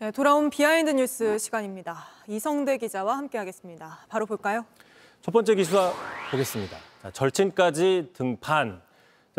네, 돌아온 비하인드 뉴스 시간입니다. 이성대 기자와 함께하겠습니다. 바로 볼까요? 첫 번째 기사 보겠습니다. 절친까지 등판.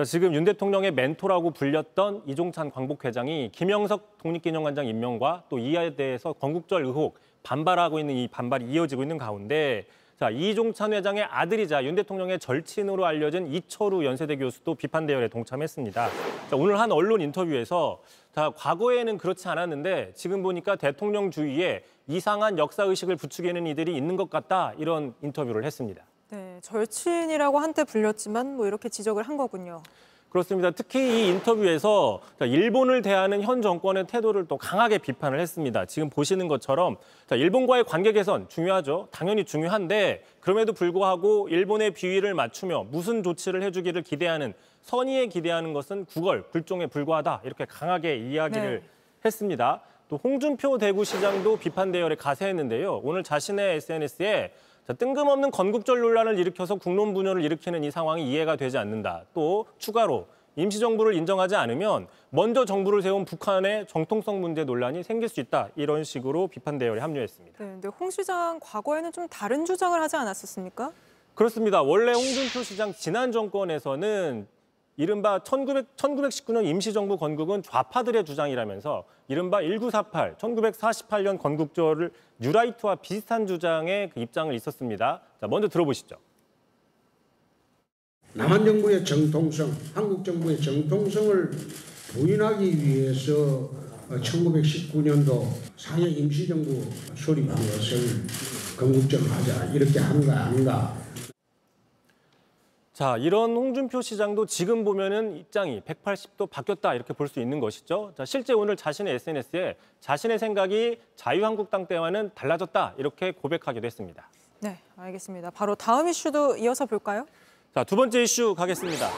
지금 윤 대통령의 멘토라고 불렸던 이종찬 광복회장이 김영석 독립기념관장 임명과 또 이에 대해서 건국절 의혹 반발하고 있는 이 반발이 이어지고 있는 가운데 이종찬 회장의 아들이자 윤 대통령의 절친으로 알려진 이철우 연세대 교수도 비판 대열에 동참했습니다. 오늘 한 언론 인터뷰에서 과거에는 그렇지 않았는데 지금 보니까 대통령 주위에 이상한 역사의식을 부추기는 이들이 있는 것 같다, 이런 인터뷰를 했습니다. 네, 절친이라고 한때 불렸지만 이렇게 지적을 한 거군요. 그렇습니다. 특히 이 인터뷰에서 일본을 대하는 현 정권의 태도를 또 강하게 비판을 했습니다. 지금 보시는 것처럼 일본과의 관계 개선 중요하죠. 당연히 중요한데 그럼에도 불구하고 일본의 비위를 맞추며 무슨 조치를 해주기를 기대하는, 선의에 기대하는 것은 구걸, 불종에 불과하다, 이렇게 강하게 이야기를 했습니다. 또 홍준표 대구시장도 비판 대열에 가세했는데요. 오늘 자신의 SNS에 뜬금없는 건국절 논란을 일으켜서 국론 분열을 일으키는 이 상황이 이해가 되지 않는다. 또 추가로 임시정부를 인정하지 않으면 먼저 정부를 세운 북한의 정통성 문제 논란이 생길 수 있다. 이런 식으로 비판 대열에 합류했습니다. 네, 근데 홍 시장 과거에는 좀 다른 주장을 하지 않았었습니까? 그렇습니다. 원래 홍준표 시장 지난 정권에서는 이른바 1919년 임시정부 건국은 좌파들의 주장이라면서 이른바 1948, 1948년 건국절을 뉴라이트와 비슷한 주장의 입장을 있었습니다. 먼저 들어보시죠. 남한 정부의 정통성, 한국 정부의 정통성을 부인하기 위해서 1919년도 상해 임시정부 설립 것을 건국절을 하자, 이렇게 한가 아닌가. 이런 홍준표 시장도 지금 보면은 입장이 180도 바뀌었다, 이렇게 볼 수 있는 것이죠. 실제 오늘 자신의 SNS에 자신의 생각이 자유한국당 때와는 달라졌다, 이렇게 고백하기도 했습니다. 네, 알겠습니다. 바로 다음 이슈도 이어서 볼까요? 두 번째 이슈 가겠습니다.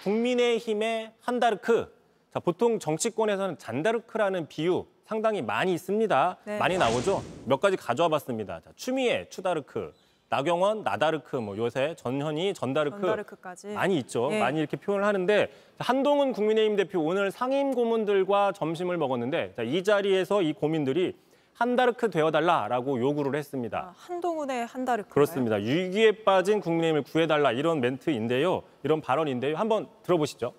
국민의힘의 한다르크. 보통 정치권에서는 잔다르크라는 비유 상당히 많이 있습니다. 네. 많이 나오죠. 몇 가지 가져와 봤습니다. 추미애, 추다르크. 나경원, 나다르크, 요새 전현희, 전다르크까지 많이 있죠. 네. 많이 이렇게 표현을 하는데 한동훈 국민의힘 대표 오늘 상임 고문들과 점심을 먹었는데 이 자리에서 이 고민들이 한다르크 되어달라라고 요구를 했습니다. 한동훈의 한다르크. 그렇습니다. 위기에 빠진 국민의힘을 구해달라, 이런 멘트인데요. 이런 발언인데요. 한번 들어보시죠.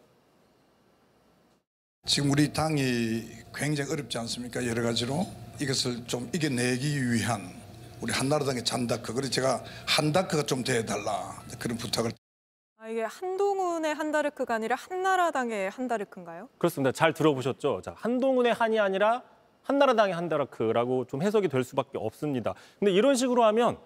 지금 우리 당이 굉장히 어렵지 않습니까? 여러 가지로 이것을 좀 이겨내기 위한 우리 한나라당의 잔다크, 그래서 제가 한다크가 좀 돼달라, 그런 부탁을. 이게 한동훈의 한다르크가 아니라 한나라당의 한다르크인가요? 그렇습니다. 잘 들어보셨죠? 한동훈의 한이 아니라 한나라당의 한다르크라고 좀 해석이 될 수밖에 없습니다. 근데 이런 식으로 하면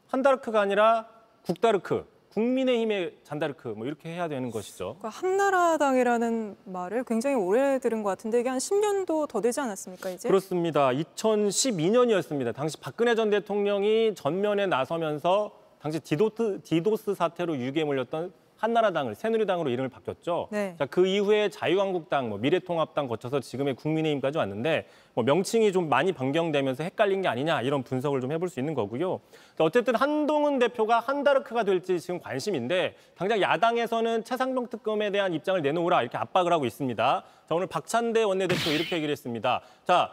한다르크가 아니라 국다르크, 국민의힘의 잔다르크, 이렇게 해야 되는 것이죠. 그러니까 한나라당이라는 말을 굉장히 오래 들은 것 같은데 이게 한 10년도 더 되지 않았습니까, 이제? 그렇습니다. 2012년이었습니다. 당시 박근혜 전 대통령이 전면에 나서면서 당시 디도스 사태로 유기에 몰렸던 한나라당을 새누리당으로 이름을 바뀌었죠. 네. 그 이후에 자유한국당, 미래통합당 거쳐서 지금의 국민의힘까지 왔는데 명칭이 좀 많이 변경되면서 헷갈린 게 아니냐, 이런 분석을 좀 해볼 수 있는 거고요. 어쨌든 한동훈 대표가 한다르크가 될지 지금 관심인데 당장 야당에서는 최상병 특검에 대한 입장을 내놓으라, 이렇게 압박을 하고 있습니다. 오늘 박찬대 원내대표 이렇게 얘기를 했습니다.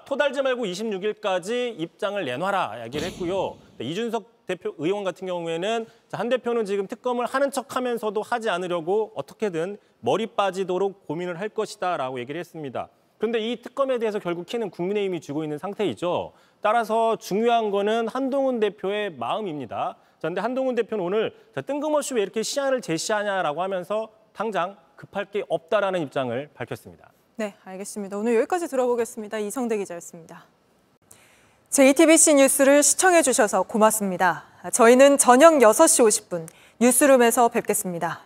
토달지 말고 26일까지 입장을 내놔라, 얘기를 했고요. 이준석 대표 의원 같은 경우에는 한 대표는 지금 특검을 하는 척하면서도 하지 않으려고 어떻게든 머리 빠지도록 고민을 할 것이다라고 얘기를 했습니다. 그런데 이 특검에 대해서 결국 키는 국민의힘이 쥐고 있는 상태이죠. 따라서 중요한 거는 한동훈 대표의 마음입니다. 그런데 한동훈 대표는 오늘 뜬금없이 왜 이렇게 시안을 제시하냐라고 하면서 당장 급할 게 없다라는 입장을 밝혔습니다. 네, 알겠습니다. 오늘 여기까지 들어보겠습니다. 이성대 기자였습니다. JTBC 뉴스를 시청해 주셔서 고맙습니다. 저희는 저녁 6시 50분 뉴스룸에서 뵙겠습니다.